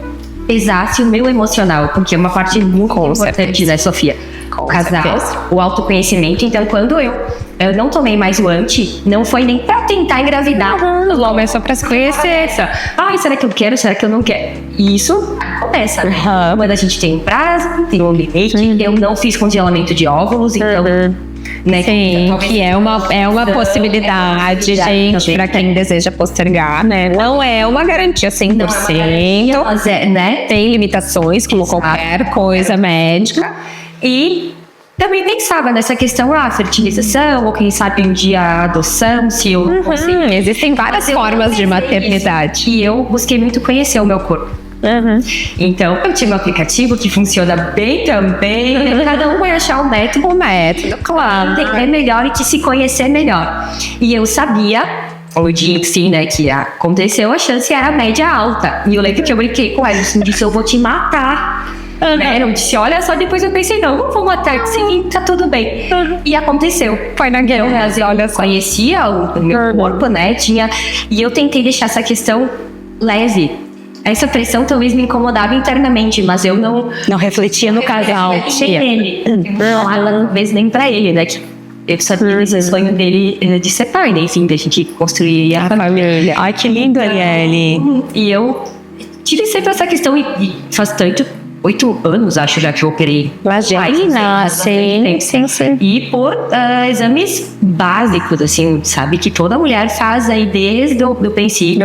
pesasse o meu emocional, porque é uma parte muito importante, né, Sofia? O casal, o autoconhecimento. Então, quando eu eu não tomei mais o anti, não foi nem pra tentar engravidar. Logo é só pra se conhecer. Ai, será que eu quero? Será que eu não quero? E isso começa, né? Quando a gente tem um prazo, tem um limite. Eu não fiz congelamento de óvulos, então... Né, Sim, que é uma possibilidade, gente, pra quem deseja postergar, né? Não é uma garantia 100%. Mas né? Tem limitações, como qualquer coisa médica. E também pensava nessa questão, fertilização, ou quem sabe um dia a adoção, se eu consigo. Existem várias formas de maternidade. E eu busquei muito conhecer o meu corpo. Então, eu tive um aplicativo que funciona bem também. Cada um vai achar um método. Claro. Entender melhor e que se conhecer melhor. E eu sabia, o dia em si, né, que aconteceu, a chance era média alta. E eu lembro que eu brinquei com ela, eu disse, eu vou te matar. Eu disse, olha só, depois eu pensei, não vou matar, sim, tá tudo bem. E aconteceu. Foi na guerra. Eu conhecia o meu corpo, né, e eu tentei deixar essa questão leve. Essa pressão talvez me incomodava internamente, mas eu não refletia no casal. Ele. Talvez nem pra ele, né? Eu sabia esse sonho dele de ser pai, né? Enfim, da gente construir a família. Ai, que lindo, Arielle. E eu tive sempre essa questão, e faz 8 anos, acho, já que eu operei. Imagina, sim. E por exames básicos, assim, sabe? Que toda mulher faz aí desde o princípio.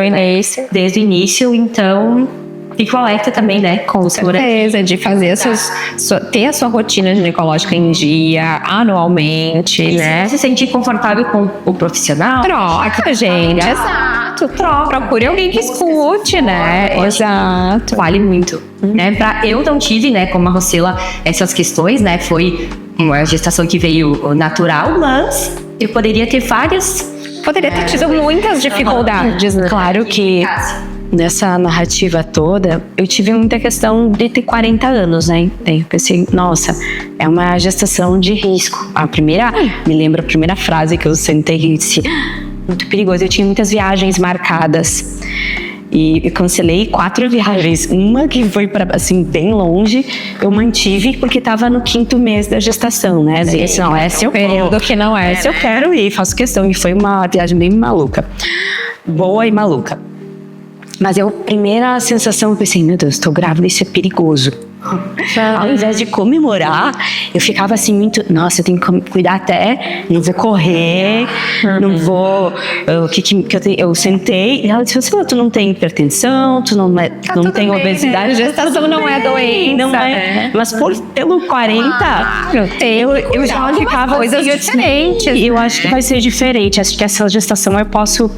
Desde o início, então... Fico alerta também, né? Com certeza, de fazer ter a sua rotina ginecológica em dia, anualmente, né? Se sentir confortável com o profissional. Troca, gente. Exato. Procure alguém que escute, né? Exato. Vale muito. Né? Eu não tive, né, como a Rosela, essas questões, né? Foi uma gestação que veio natural, mas eu poderia ter Poderia ter tido muitas dificuldades, né? Claro que... Nessa narrativa toda, eu tive muita questão de ter 40 anos, né? Eu pensei, nossa, é uma gestação de risco. Me lembro a primeira frase que eu sentei e disse, muito perigoso. Eu tinha muitas viagens marcadas e eu cancelei 4 viagens. Uma que foi para assim bem longe, eu mantive porque estava no 5º mês da gestação, né? Esse não é se eu período que não é. Se eu quero ir, faço questão. E foi uma viagem bem maluca, boa e maluca. Mas a primeira sensação, eu pensei, meu Deus, estou grávida, isso é perigoso. Ao invés de comemorar, eu ficava assim muito, nossa, eu tenho que cuidar até, não vou correr, não vou... Eu sentei, e ela disse, tu não tem hipertensão, tu não tem obesidade. Né? Gestação não é doença. Não é, né? Mas pelo 40, eu já ficava coisas diferentes. Eu acho que vai ser diferente, acho que essa gestação eu posso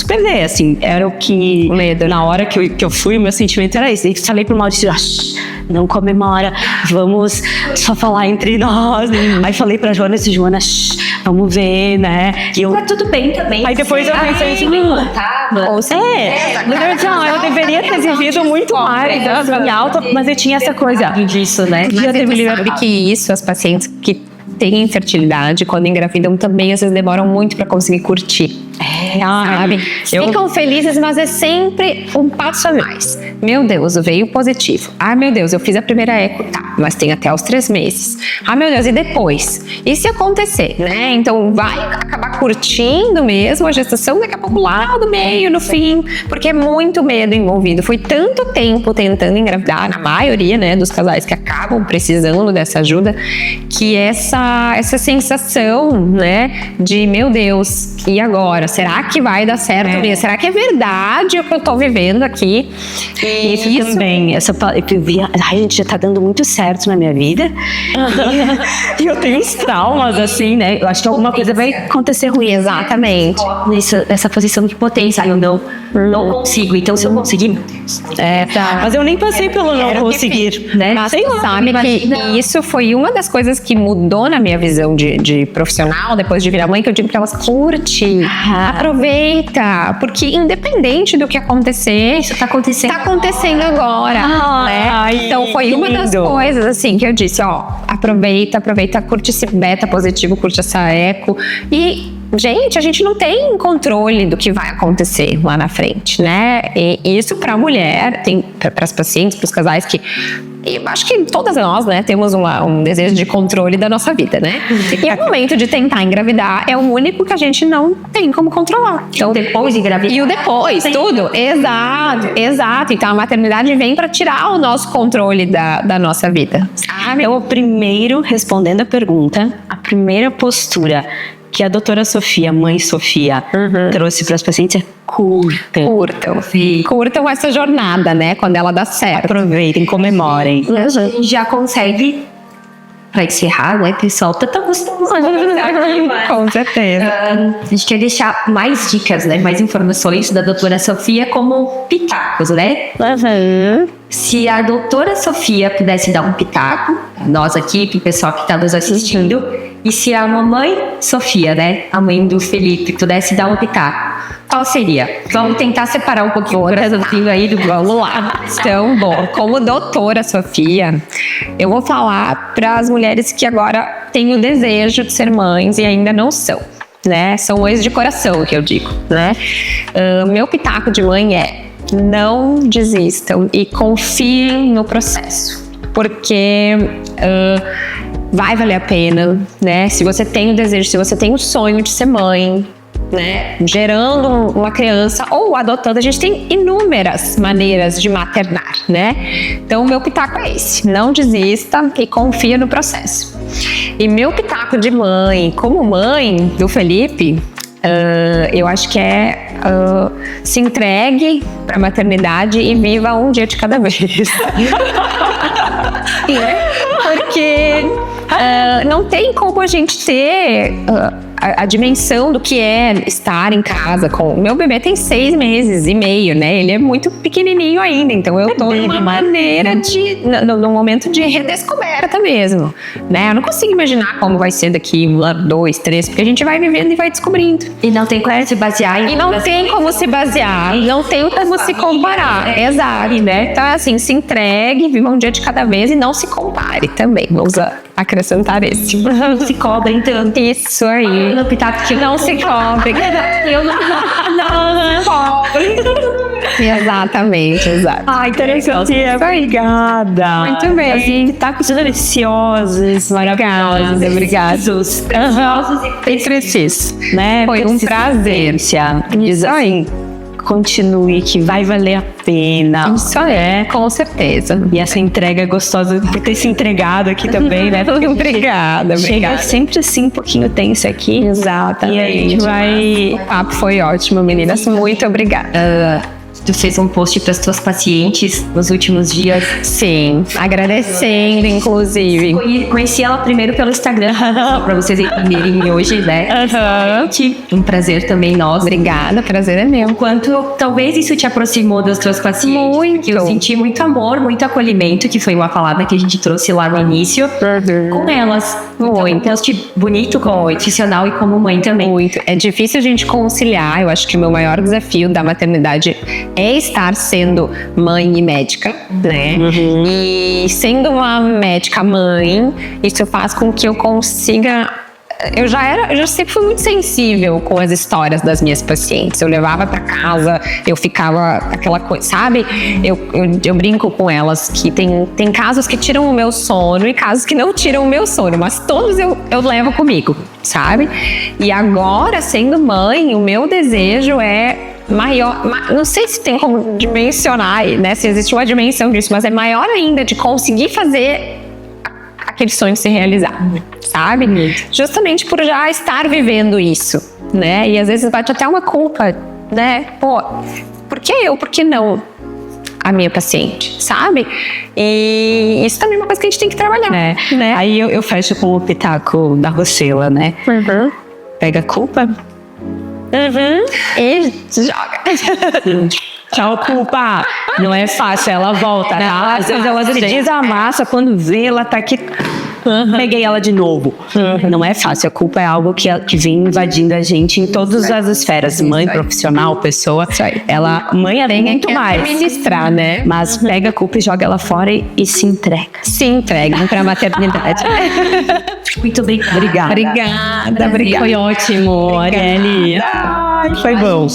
perder, assim, era o que... Na hora que eu fui, o meu sentimento era esse. Eu falei pro Maurício, não comemora, vamos só falar entre nós. Aí falei pra Joana, vamos ver, né? E tá tudo bem também. Aí depois eu pensei assim, eu deveria ter vivido muito mais, assim, alta, mas eu tinha essa coisa disso, né? Sabe que isso, as pacientes que têm infertilidade, quando engravidam, também às vezes demoram muito pra conseguir curtir. Sabe? Ficam felizes, mas é sempre um passo a mais. Meu Deus, veio positivo. Meu Deus, eu fiz a primeira eco, tá, mas tem até os 3 meses. Meu Deus, e depois? E se acontecer, né? Então vai acabar curtindo mesmo a gestação, daqui a pouco lá no meio, no fim, porque é muito medo envolvido. Foi tanto tempo tentando engravidar, na maioria, né, dos casais que acabam precisando dessa ajuda, que essa sensação, né, de meu Deus, e agora? Será que vai dar certo mesmo? Será que é verdade o que eu tô vivendo aqui? E isso também, gente, já tá dando muito certo na minha vida. E eu tenho uns traumas, assim, né? Eu acho que alguma coisa vai acontecer ruim. Exatamente. Nessa posição de potência, eu não consigo. Então, se eu conseguir... Mas eu nem passei pelo não conseguir. Né? Mas sabe que isso foi uma das coisas que mudou na minha visão de profissional, depois de virar mãe, que eu digo pra elas, curte, aproveita, porque independente do que acontecer, isso tá acontecendo agora, né? Então foi uma das coisas assim que eu disse, aproveita, curte esse beta positivo, curte essa eco e gente, a gente não tem controle do que vai acontecer lá na frente, né? E isso para a mulher, para as pacientes, para os casais que E acho que todas nós, né, temos um desejo de controle da nossa vida, né? E o momento de tentar engravidar é o único que a gente não tem como controlar. Então, Depois de engravidar. e o depois, tudo. Exato. Então, a maternidade vem para tirar o nosso controle da nossa vida. Então, primeiro, respondendo a pergunta, a primeira postura que a doutora Sofia, mãe Sofia, trouxe para as pacientes é Curtam essa jornada, né? Quando ela dá certo. aproveitem, comemorem. A gente já consegue, para encerrar, né, pessoal? Tá tão gostoso. Com certeza. A gente quer deixar mais dicas, né? Mais informações da doutora Sofia como pitacos, né? Se a doutora Sofia pudesse dar um pitaco, nós aqui, pro pessoal que está nos assistindo, e se a mamãe Sofia, né, a mãe do Felipe, pudesse dar um pitaco, qual seria? Vamos tentar separar um pouquinho aí do Vamos lá. Então, bom, como doutora Sofia, eu vou falar para as mulheres que agora têm o desejo de ser mães e ainda não são, né? São mães de coração, que eu digo, né? Meu pitaco de mãe é: não desistam e confiem no processo, porque vai valer a pena, né? Se você tem o desejo, se você tem o sonho de ser mãe, né, gerando uma criança ou adotando, a gente tem inúmeras maneiras de maternar, né? Então, o meu pitaco é esse: não desista e confia no processo. E meu pitaco de mãe, como mãe do Felipe, eu acho que é se entregue para a maternidade e viva um dia de cada vez. Porque não tem como a gente ter a dimensão do que é estar em casa com... O meu bebê tem 6 meses e meio, né? Ele é muito pequenininho ainda, então eu tô numa maneira num momento de redescoberta mesmo, né? Eu não consigo imaginar como vai ser daqui 2, 3, porque a gente vai vivendo e vai descobrindo. E não tem como se basear em... E não tem como se basear, não tem como se comparar. Exato, né? Então, assim, se entregue, viva um dia de cada vez e não se compare também. Vamos acrescentar esse. Não se cobrem tanto. Isso aí. No pitaco que Não se cobrem. eu não cobre. Exatamente, exato. Ai, interessante. Obrigada. Muito bem. Assim, pitacos deliciosos, maravilhosos. Obrigada. E preciso, né? Foi um prazer. Diz assim, continue, que vai valer a pena. Isso é, com certeza. E essa entrega gostosa por ter se entregado aqui também, né? Obrigada. Chega sempre assim, um pouquinho tenso aqui. Exatamente. E aí a gente vai... O papo foi ótimo, meninas. Muito obrigada. Tu fez um post para as tuas pacientes nos últimos dias. Sim, agradecendo, inclusive. Conheci ela primeiro pelo Instagram, para vocês entenderem hoje, né? Um prazer também nosso. Obrigada, prazer é meu. Quanto talvez isso te aproximou das tuas pacientes. Muito. Eu senti muito amor, muito acolhimento, que foi uma palavra que a gente trouxe lá no início, com elas. Muito. Um post bonito como profissional e como mãe também. Muito. É difícil a gente conciliar. Eu acho que o meu maior desafio da maternidade é estar sendo mãe e médica, né? E sendo uma médica mãe, isso faz com que eu consiga... Eu já sempre fui muito sensível com as histórias das minhas pacientes. Eu levava pra casa, eu ficava aquela coisa, sabe? Eu brinco com elas que tem casos que tiram o meu sono e casos que não tiram o meu sono, mas todos eu levo comigo, sabe? E agora, sendo mãe, o meu desejo é maior, não sei se tem como dimensionar, né? Se existe uma dimensão disso, mas é maior ainda de conseguir fazer aquele sonho se realizar, sabe? Justamente por já estar vivendo isso, né? E às vezes bate até uma culpa, né? Pô, por que eu? Por que não a minha paciente, sabe? E isso também é uma coisa que a gente tem que trabalhar, né? Aí eu fecho com o pitaco da Rosela, né? Pega a culpa. E joga. Tchau, culpa. Não é fácil, ela volta, tá? Às vezes ela se desamassa, quando vê, ela tá aqui. Peguei ela de novo. Não é fácil, a culpa é algo que vem invadindo a gente em todas as esferas. Mãe, profissional, pessoa. Ela, mãe é muito mais. Administrar, né? Mas pega a culpa e joga ela fora e se entrega. Se entrega pra maternidade. Muito obrigada. Obrigada. Foi ótimo, Arielle. Foi bom.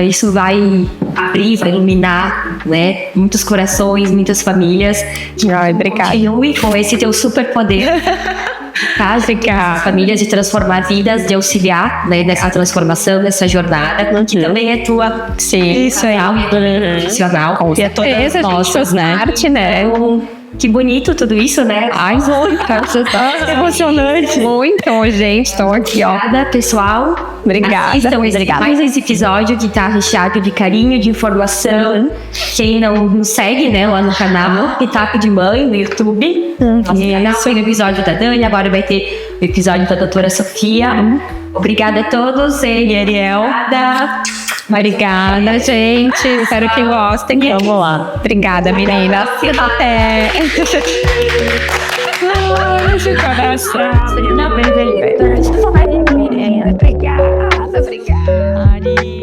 isso vai abrir, vai iluminar, né, muitos corações, muitas famílias. Ai, obrigada. Continue com esse teu superpoder. As famílias, de transformar vidas, de auxiliar, né, nessa transformação, nessa jornada, que também é tua. Sim. Isso aí. Profissional. Com certeza, nossas, né? Parte, né? Que bonito tudo isso, né? Ai, muito Emocionante. Muito, gente. Estou aqui, ó. Obrigada, pessoal. Obrigada. Assistam Obrigada. mais esse episódio que tá recheado de carinho, de informação. Quem não nos segue, né, lá no canal Pitaco de Mãe, no YouTube. Nosso canal foi o episódio da Dani, agora vai ter o episódio da doutora Sofia. Obrigada a todos. E Ariel. Obrigada, gente. Espero que gostem. Vamos lá. Obrigada, meninas. Até. Ai, esse coração. Obrigada. Obrigada.